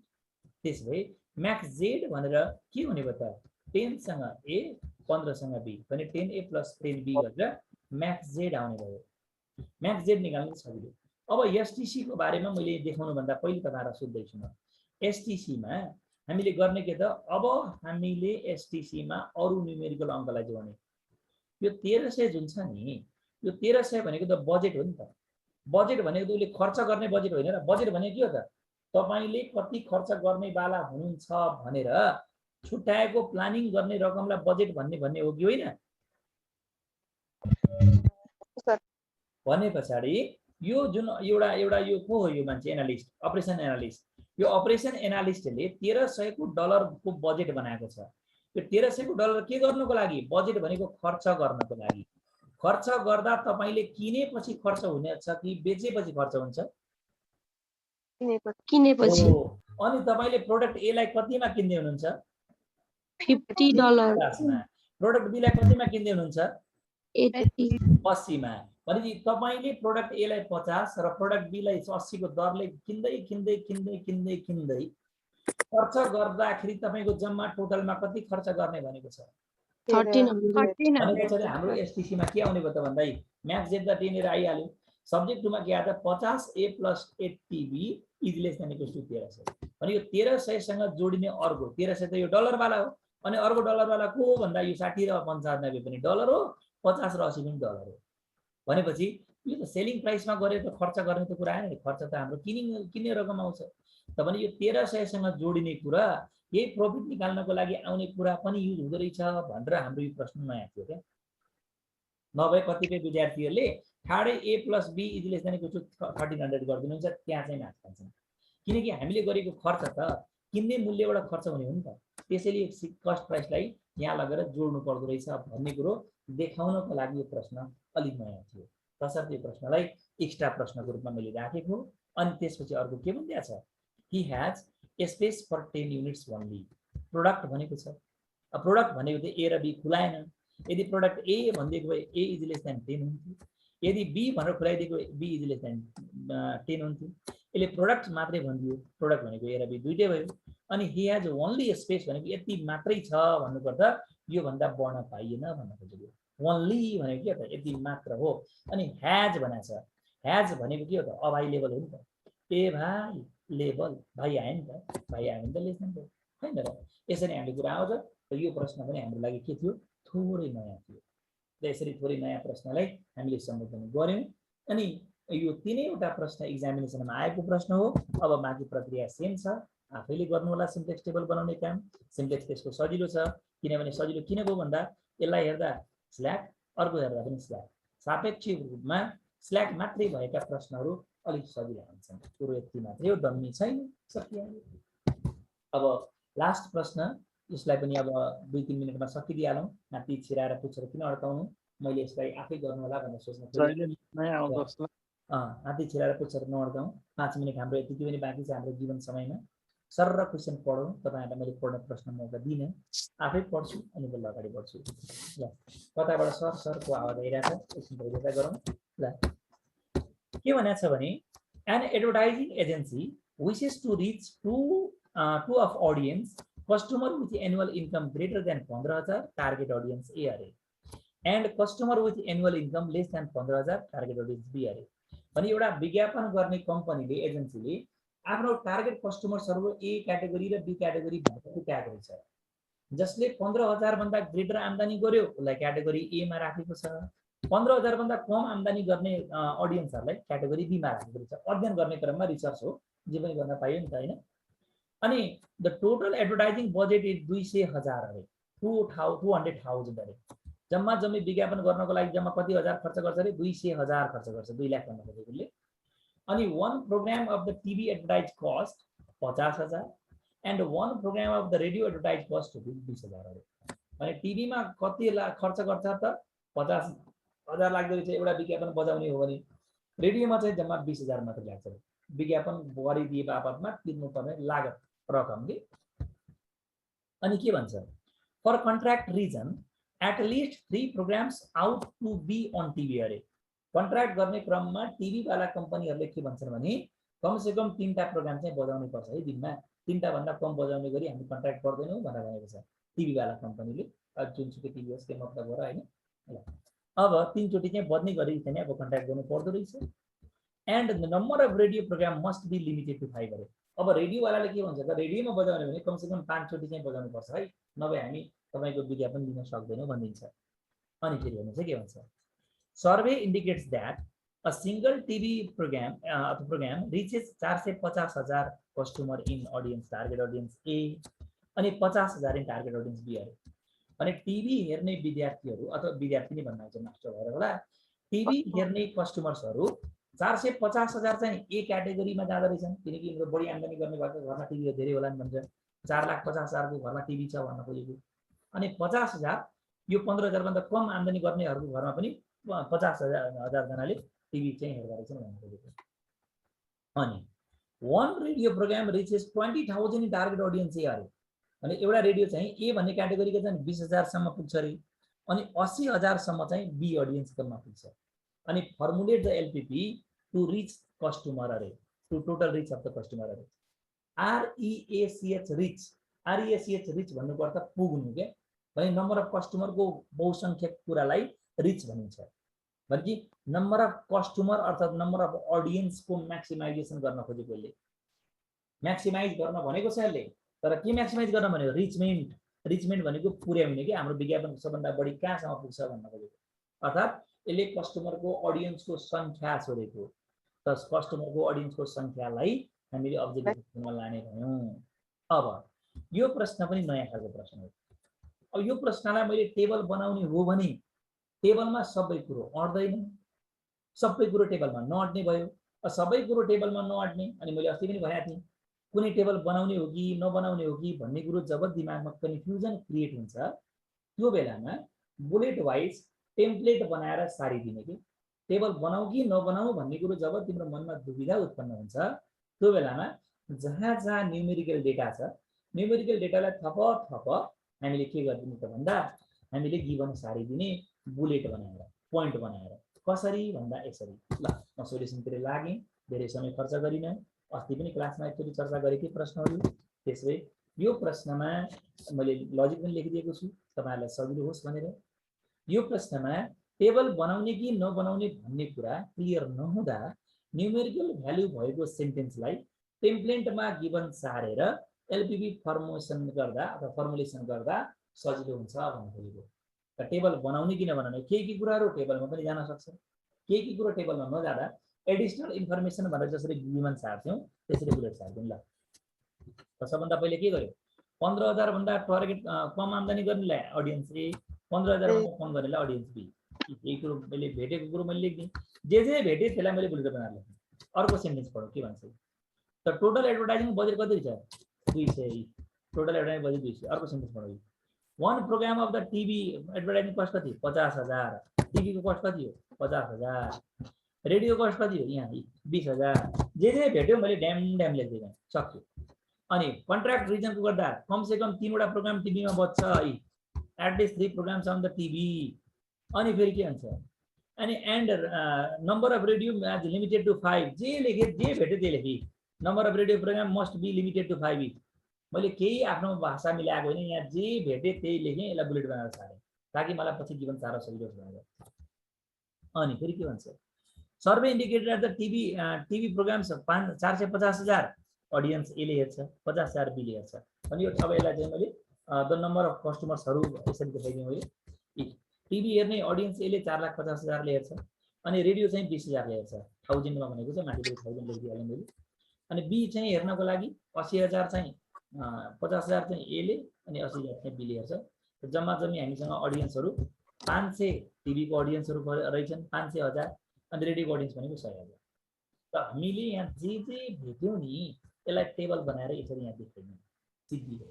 A: त्यसो भए म्याक्स जेड भनेर के हुने भयो त, 10 सँग ए 15 सँग बी भने 10a + 10b गरेर म्याक्स जेड आउने भयो। म्याक्स जेड निकाल्नु सजिलो। अब एसटीसी को बारेमा मैले देखाउनु भन्दा पहिले तपाईहरुलाई सोध्दैछु म, एसटीसी मा हामीले गर्ने के त, अब हामीले एसटीसी मा अरु न्यूमेरिकल अंकलाई जोड्ने। यो 1300 जुन छ नि, यो 1300 भनेको त बजेट हो नि त। बजेट भनेको त उले खर्च गर्ने बजेट होइन र, बजेट भनेको के हो त, तपाईले कति खर्च गर्ने वाला हुनुहुन्छ भनेर छुट्याएको प्लानिङ गर्ने रकमलाई बजेट भन्ने हो कि होइन? भने पछाडी यो जुन एउटा यो को हो, यो मान्छे एनालिस्ट, अपरेसन एनालिस्ट। यो अपरेसन एनालिस्टले 1300 को डलर को बजेट बनाएको छ। यो 1300 को डलर के गर्नको लागि, बजेट भनेको खर्च गर्नको लागि। खर्च गर्दा तपाईले किनेपछि खर्च हुनेछ कि बेचेपछि खर्च हुन्छ? किनेपछि। अनि तपाईले प्रोडक्ट ए लाई कतिमा किन्दै हुनुहुन्छ? $50। प्रोडक्ट बी लाई कतिमा किन्दै हुनुहुन्छ? 80 मा। भनेपछि तपाईले प्रोडक्ट ए लाई 50 र प्रोडक्ट बी लाई 80 को दरले किन्दै खर्च गर्दाखेरि तपाईको जम्मा टोटलमा कति खर्च गर्ने भनेको छ? 1300। हाम्रो एसटीसी मा के आउने भयो त भन्दै, म्याक्स जेड त टेनेर आइहाल्यो। सब्जेक्ट टुमा के आयो त, 50a + 80b is less than equal to 1300। भने यो 1300 सँग जोडिने अर्को 1300 त यो डलर वाला हो, अनि अर्को डलर वाला को हो भन्दा यो 60 र 95 पनि डलर हो, 50 र 80 पनि डलर हो। भनेपछि यो त सेलिङ प्राइसमा गरे त खर्च गर्ने त कुरा आएन, खर्च त हाम्रो किन्ने रकम आउँछ। त भने यो 1300 सँग जोडिने कुरा यही प्रफिट निकाल्नको लागि आउने कुरा पनि युज हुँदो रहेछ भनेर हाम्रो यो प्रश्न नयाँ थियो क्या। नभए कतिपय विद्यार्थीहरूले ठाडै a + b is less than equal to 1300 गरिदिनुहुन्छ, त्यहाँ चाहिँ मार्क्स पाउँछन्। किनकि हामीले गरेको खर्च त किन्ने मूल्यबाट खर्च हुने हो नि त। त्यसैले कस्ट प्राइसलाई यहाँ लगेर जोड्नु पर्दो रहेछ भन्ने कुरो देखाउनको लागि यो प्रश्न अलिक नयाँ थियो। तसर्थ यो प्रश्नलाई एक्स्ट्रा प्रश्नको रूपमा मैले राखेको। अनि त्यसपछि अर्को के भनिदिएको छ, he has space for 10 units only। Product भनेको छ, प्रोडक्ट भनेको चाहिँ ए र बी खुलाएन। यदि प्रोडक्ट ए भनिदिएको भए ए इज लेस देन 10 हुन्थ्यो, यदि बी भनेर खुलाइदिएको बी इज लेस देन 10 हुन्थ्यो। यसले प्रोडक्ट मात्रै भनिदियो, प्रोडक्ट भनेको ए र बी दुईटै भयो। अनि he has only space भनेको यति मात्रै छ भन्नुपर्दा यो भन्दा बढ्न पाइएन भन्न खोजेको। only भनेको के हो त, यति मात्र हो। अनि has भनेको छ, has भनेको के हो त, अभाइलेबल हो नि त। ए भाइ लेबल भाइ आयो नि त, भाइ आयो भने त लेस देन होइन र। यसरी हामीले कुरा आउँछ। र यो प्रश्न पनि हाम्रो लागि के थियो, थोरै नयाँ थियो। र यसरी थोरै नयाँ प्रश्नलाई हामीले सम्बोधन गर्यौँ। अनि यो तीनैवटा प्रश्न एक्जामिनेसनमा आएको प्रश्न हो। अब बाँकी प्रक्रिया सेम छ, आफैले गर्नु होला सिम्प्लेक्स टेबल बनाउने काम। सिम्प्लेक्स त्यसको सजिलो छ, किनभने सजिलो किन भयो भन्दा यसलाई हेर्दा स्ल्याक, अर्को हेर्दा पनि स्ल्याक, सापेक्षिक रूपमा स्ल्याक मात्रै भएका प्रश्नहरू अलिक सजिलो हुन्छन्। कुरो यति मात्रै हो, डम्मी छैन, सकिहाल्यो। अब लास्ट प्रश्न, यसलाई पनि अब 2-3 मिनटमा सकिदिइहालौँ। माथि छिराएर पुछेर किन अड्काउनु, मैले यसलाई आफै गर्नु होला भनेर सोच्न माथि छिराएर पुछेर नअड्काउँ। 5 मिनट हाम्रो यति पनि बाँकी छ हाम्रो जीवन समयमा। सर र क्वेसन पढौँ, तपाईँहरूलाई मैले पढ्ने प्रश्न मौका दिइनँ, आफै पढ्छु अनि बल्ल अगाडि बढ्छु। ल कताबाट सरको आवाज आइरहेको छ, एकछिन धैर्यता गरौँ। ल के भनेको छ भने, an advertising agency wishes to reach to of audience customer with annual income greater than 15,000 target audience A अरे and customer with annual income less than 15,000 target audience B अरे। भने एउटा विज्ञापन गर्ने कम्पनीले, एजेन्सीले आफ्नो टार्गेट कस्टमर्सहरू ए क्याटेगोरी र बी क्याटेगोरी भनेर छुट्याएको रहेछ। जसले 15,000 भन्दा ग्रेटर आम्दानी गर्यो उसलाई क्याटेगोरी ए मा राखेको छ। 15,000 भन्दा कम आम्दानी गर्ने ऑडियन्सहरूलाई क्याटेगोरी बी मा राखेको रहेछ। अध्ययन गर्ने क्रममा रिसर्च हो, जे पनि गर्न पाइयो नि त हैन। अनि the total advertising budget is 200,000 अरे, 200,000 अरे। जम्मा जम्मी विज्ञापन गर्नको लागि जम्मा कति हजार खर्च गर्छ अरे, 200,000 खर्च गर्छ, 2 लाख भन्दा खोजेकोले। अनि one program of the TV advertise cost 50,000 and one program of the radio advertise cost 20,000 अरे। अनि टिभीमा कति खर्च गर्छ त, 50,000 लाग्दो रहेछ एउटा विज्ञापन बजाउने हो भने। रेडियोमा चाहिँ जम्मा 20,000 मात्र लाग्छ, विज्ञापन गरिदिए बापतमा तिर्नुपर्ने लागत रकमले। अनि के भन्छ, for contract reason at least 3 programmes out to be on TV अरे। कन्ट्र्याक्ट गर्ने क्रममा टिभी वाला कम्पनीहरूले के भन्छन् भने कमसे कम 3टा प्रोग्राम चाहिँ बजाउनु पर्छ है दिनमा, 3टा भन्दा कम बजाउने गरी हामी कन्ट्र्याक्ट गर्दैनौँ भनेर भनेको छ टिभी वाला कम्पनीले। जुनसुकै टिभी होस्, के मतलब हो र हैन। अब 3 चोटि चाहिँ बज्ने गरी चाहिँ अब कन्ट्र्याक्ट गर्नु पर्दो रहेछ। And the number of radio programme must be limited to 5 अरे। अब रेडियो वालाले के भन्छ त, रेडियोमा बजाउने भने कमसे कम 5 चोटि चाहिँ बजाउनु पर्छ है, नभए हामी तपाईको विज्ञापन दिन सक्दैनौँ भनिदिन्छ। अनि फेरि हेर्नु चाहिँ के भन्छ, survey indicates that a single TV program reaches 450,000 customer in audience target audience A अनि 50,000 in target audience B अरे। अनि टिभी हेर्ने विद्यार्थीहरू अथवा विद्यार्थिनी भन्नु चाहिँ मास्टर भएर होला, टिभी हेर्ने कस्टमर्सहरू 450,000 चाहिँ ए क्याटेगोरीमा जाँदो रहेछन्, किनकि उनीहरू बढी आम्दानी गर्ने भएको घरमा टिभी धेरै होला नि भन्छ। 4,50,000 को घरमा टिभी छ भन्न खोजेको। अनि 50,000 यो 15,000 भन्दा कम आम्दानी गर्नेहरूको घरमा पनि 50,000 जनाले टिभी चाहिँ हेर्दा रहेछन् भन्न खोजेको। अनि one radio program reaches 20,000 in target audience A अरे। अनि एउटा रेडियो चाहिँ ए भन्ने क्याटेगोरीको चाहिँ 20,000 सम्म पुग्छ अरे, अनि 80,000 सम्म चाहिँ बी ऑडियन्सकोमा पुग्छ। अनि formulate the LPP to reach customer अरे, to total reach of the customer अरे। आरईएसीएच रिच, आरईएसीएच रिच भन्नुको अर्थ पुग्नु के भने नम्बर अफ कस्टमरको बहुसंख्यक कुरालाई रिच भनिन्छ। भनेपछि नम्बर अफ कस्टमर अर्थात् नम्बर अफ ऑडियंस को मैक्सिमाइजेसन गर्न खोजेको यसले। मैक्सिमाइज गर्न भनेको छ यसले, तर के मैक्सिमाइज गर्न भनेको, रिचमेन्ट। रिचमेन्ट भनेको पुर्याउने के हाम्रो विज्ञापन सबभन्दा बढी कहाँसम्म पुग्छ भन्न खोजेको। अर्थात् यसले कस्टमरको ऑडियन्सको संख्या सोधेको, त कस्टमरको ऑडियन्सको संख्यालाई हामीले अब्जेक्टिभमा लाने भयौं। अब यो प्रश्न पनि नयाँ खालको प्रश्न हो। अब यो प्रश्नलाई मैले टेबल बनाउने हो भने टेबलमा सबै कुरो अड्दैन, सबै कुरो टेबलमा नअड्ने भयो। सबै कुरो टेबलमा नअड्ने, अनि मैले अस्ति पनि भनेको थिएँ कुनै टेबल बनाउने हो कि नबनाउने हो कि भन्ने कुरो जब दिमागमा कन्फ्युजन क्रिएट हुन्छ त्यो बेलामा बुलेट वाइज टेम्प्लेट बनाएर सारिदिने कि टेबल बनाऊ कि नबनाऊ भन्ने कुरो जब तिम्रो मनमा दुविधा उत्पन्न हुन्छ त्यो बेलामा जहाँ जहाँ न्युमेरिकल डेटा छ न्युमेरिकल डेटालाई थप हामीले के गरिदिने त भन्दा हामीले गिभन सारिदिने बुलेट बनाएर पोइन्ट बनाएर कसरी भन्दा यसरी ल म सोल्युसनतिर लागेँ धेरै समय खर्च गरिनँ अस्ति पनि क्लासमा एकचोटि चर्चा गरेकै प्रश्नहरू त्यसै यो प्रश्नमा मैले लजिक पनि लेखिदिएको छु तपाईहरुलाई सजिलो होस् भनेर यो प्रश्नमा टेबल बनाउने कि नबनाउने भन्ने कुरा क्लियर नहुँदा न्युमेरिकल भ्यालु भएको सेन्टेन्सलाई टेम्प्लेटमा गिभन सारेर एलपीबी फर्मुलेसन गर्दा अथवा फर्मुलेसन गर्दा सजिलो हुन्छ भन्ने खोजेको त टेबल बनाउने कि नबनाउने के कुराहरु टेबलमा पनि जान सक्छ के कुरो टेबलमा नजाँदा एडिशनल इन्फर्मेसन भनेर जसरी गिभन सार्थ्यौं त्यसरी बुलेट सार्दिउँ ल सबभन्दा पहिले के गर्यो 15000 भन्दा टार्गेट कम आम्दानी गर्नेलाई अडियन्स ए 15000 भन्दा कम गर्नेलाई अडियन्स बी यही कुरो मैले भेटेको कुरो मैले लेख्दिएँ जे भेटे त्यसलाई मैले बुलेट बनाएर लेख्ने अर्को सेन्टेन्स पढौँ के भन्छ त टोटल एडभर्टाइजिङ बजेट कति छ 200 टोटल एडभर्टाइजिङ बजेट 200 अर्को सेन्टेन्स पढौँ one program of the TV advertising cost कति 50000 टीवी को कस्ट कति हो 50000 रेडियो कस्ट कति हो यहाँ 20000 जे भेट्यो मैले ड्याम लेख्दिएँ सक्यो अनि कन्ट्र्याक्ट रिजनको गर्दा कम से कम 3 वटा प्रोग्राम टिभीमा बज्छ at least 3 programmes on the TV अनि फेरि के भन्छ अनि and number of radio as limited to 5 जे लेखे जे भेट्यो त्यही लेखे number of radio programme must be limited to 5 each मैले केही आफ्नो भाषा मिलाएको होइन यहाँ जे भेटे त्यही लेखेँ यसलाई बुलेट बनाएर सारेँ ताकि मलाई पछि जीवन सारा सजिलो होस् भनेर अनि फेरि के भन्छ survey indicated at the TV programs 450,000 audience एले हेर्छ 50,000 बीले हेर्छ अनि यो अब यसलाई चाहिँ मैले द नम्बर अफ कस्टमर्सहरु यसरी देखाइदिएँ मैले टिभी हेर्ने अडियन्स एले 4,50,000 ले हेर्छ अनि रेडियो चाहिँ 20,000 ले हेर्छ 1000 मा भनेको चाहिँ माथि 1000 लेखिदिएँ मैले अनि बी चाहिँ हेर्नको लागि 80,000 चाहिँ 50,000 चाहिँ एले अनि 80,000 चाहिँ बीले हेर्छ जम्मा जम्मी हामीसँग अडियन्सहरु 500 टिभी को अडियन्सहरु रहेछन् 500,000 अनि रेडियोको अडियन्स भनेको 100,000 त हामीले यहाँ जे भेट्यौं नि यसलाई टेबल बनाएर यसरी यहाँ देखाइदिउँ सिद्धियो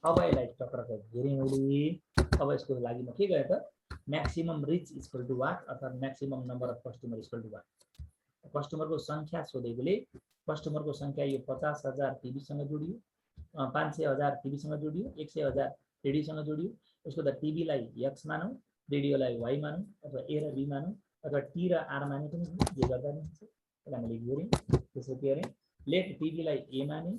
A: अब यसलाई चक्रको घेरेँ मैले अब यसको लागि म के गरे त maximum reach equal to what अर्थात maximum number of customer equal to what कस्टमरको संख्या सोधेकोले कस्टमरको संख्या यो 50,000 टिभी सँग जोडियो 500,000 टिभी सँग जोडियो 100,000 रेडियो सँग जोडियो यसको त टिभी लाई x मानौं रेडियोलाई y मानौं अथवा a र b मानौं अथवा t र r माने पनि जे गर्दा पनि हुन्छ यसलाई मैले घेरेँ त्यसो गरे लेट टिभी लाई a माने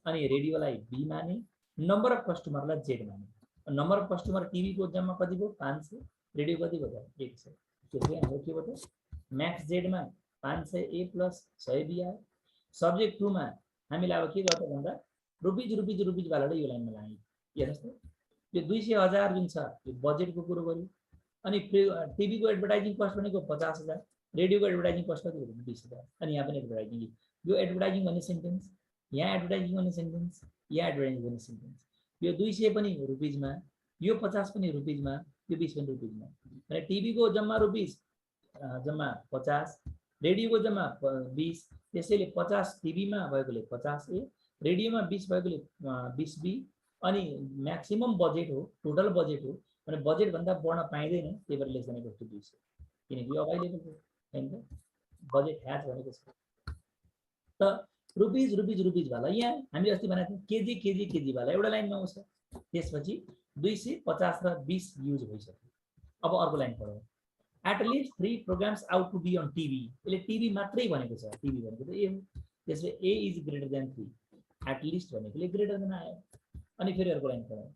A: अनि रेडियोलाई b माने नम्बर अफ कस्टमरलाई z माने नम्बर अफ कस्टमर टिभी को जम्मा कति भयो 500 रेडियो कति भयो 100 त्यसले हाम्रो के भयो म्याक्स z मा 500 a प्लस 100 b आयो सब्जेक्ट 2 मा हामीले अब के गर्छ भन्दा रुपीज वालाले यो लाइनमा लाग्यो हेर्नुस् त यो 200,000 जुन छ यो बजेटको कुरो गर्यो अनि टिभी को एडभर्टाइजिङ कस्ट भनेको 50,000 रेडियो को एडभर्टाइजिङ कस्ट कति हो 20,000 अनि यहाँ पनि एडभर्टाइजिङ यो एडभर्टाइजिङ भन्ने सेन्टेन्स यहाँ एडभर्टाइजिङ भन्ने सेन्टेन्स यहाँ एडभर्टाइजिङ भन्ने सेन्टेन्स यो 200 पनि रुपीजमा यो 50 पनि रुपीजमा यो 20 पनि रुपीजमा अनि टिभी को जम्मा रुपीज जम्मा 50 रेडियो को जम्मा 20 त्यसैले 50 टिभी मा भएकोले 50 ए रेडियोमा 20 भएकोले 20 बी अनि म्याक्सिमम बजेट हो टोटल बजेट हो अनि बजेट भन्दा बढ्न पाइदैन त्यही भएर लेस देन इक्वल टु 200 किनकि अवेलेबल हो हैन बजेट ह्याज भनेको छ त रुपीज वाला यहाँ हामीले अस्ति भनेको थियौं केजी वाला एउटा लाइनमा आउँछ त्यसपछि 250 र 20 युज भइसक्यो अब अर्को line पढौं at least 3 programs out to be on TV यसले टिभी मात्रै भनेको छ टिभी भनेको त ए हो त्यसले a is greater than 3 at least भनेकोले ग्रेटर देन आयो अनि फेरि अर्को लाइन पढौं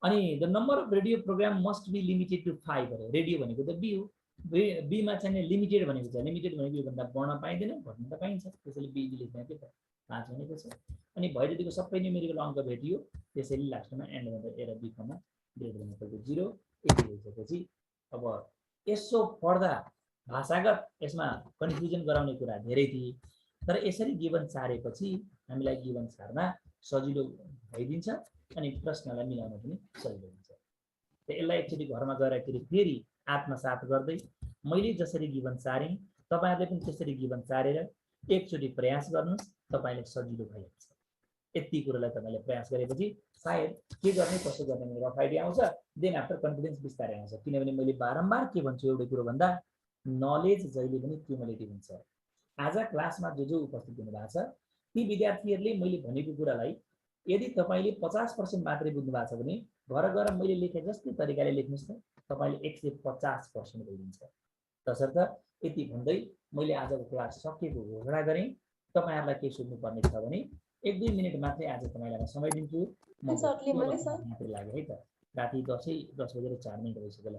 A: अनि the number of radio programme must be limited to 5 भरे रेडियो भनेको त बी हो बी मा चाहिँ लिमिटेड भनेको छ लिमिटेड भनेको यो भन्दा बढ्न पाइदैन घट्न त पाइन्छ त्यसैले बी लेख्ने के त 5 भनेको छ अनि भए जतिको सबै न्युमेरिकल अंक भेटियो त्यसैले लास्टमा एन्ड गर्दा ए र बी कमा ग्रेटर देन इक्वल टु 0 यति भइसकेपछि अब यसो पढ्दा भाषागत यसमा कन्फ्युजन गराउने कुरा धेरै थिए तर यसरी गिभन सारेपछि हामीलाई गिभन सार्न सजिलो भइदिन्छ अनि प्रश्नलाई मिलाउन पनि सजिलो हुन्छ त यसलाई एकचोटी घरमा गएर फेरि आत्मसात गर्दै मैले जसरी गिभन सारेँ तपाईहरुले पनि त्यसरी गिभन सारेर एकचोटी प्रयास गर्नुस् तपाईले सजिलो भइहाल्छ। यति कुरालाई तपाईले प्रयास गरेपछि सायद के गर्ने कसो गर्ने भन्ने रफ आइडिया आउँछ। देन आफ्टर कन्फिडेन्स बिस्तारै आउँछ। किनभने मैले बारम्बार के भन्छु एउटै कुरो भन्दा नलेज जहिले पनि क्युमुलेटिभ हुन्छ। आज क्लासमा जो उपस्थित हुनुभएको छ ती विद्यार्थीहरूले मैले भनेको कुरालाई यदि तपाईले 50% मात्रै बुझ्नु भएको छ भने घर गएर मैले लेखे जस्तै तरिकाले लेख्नुस् न, तपाईले 150% बुझ्नुहुन्छ। तसर्थ यति भन्दै मैले आजको क्लास सकिएको घोषणा गरेँ। तपाईहरुलाई के सोध्नु पर्ने छ भने 1-2 मिनेट मात्रै आज तपाईलाई समय दिन्छु। म मात्रै लाग्यो है त। राति 10 बजेर 4 मिनेट भइसक्यो ल।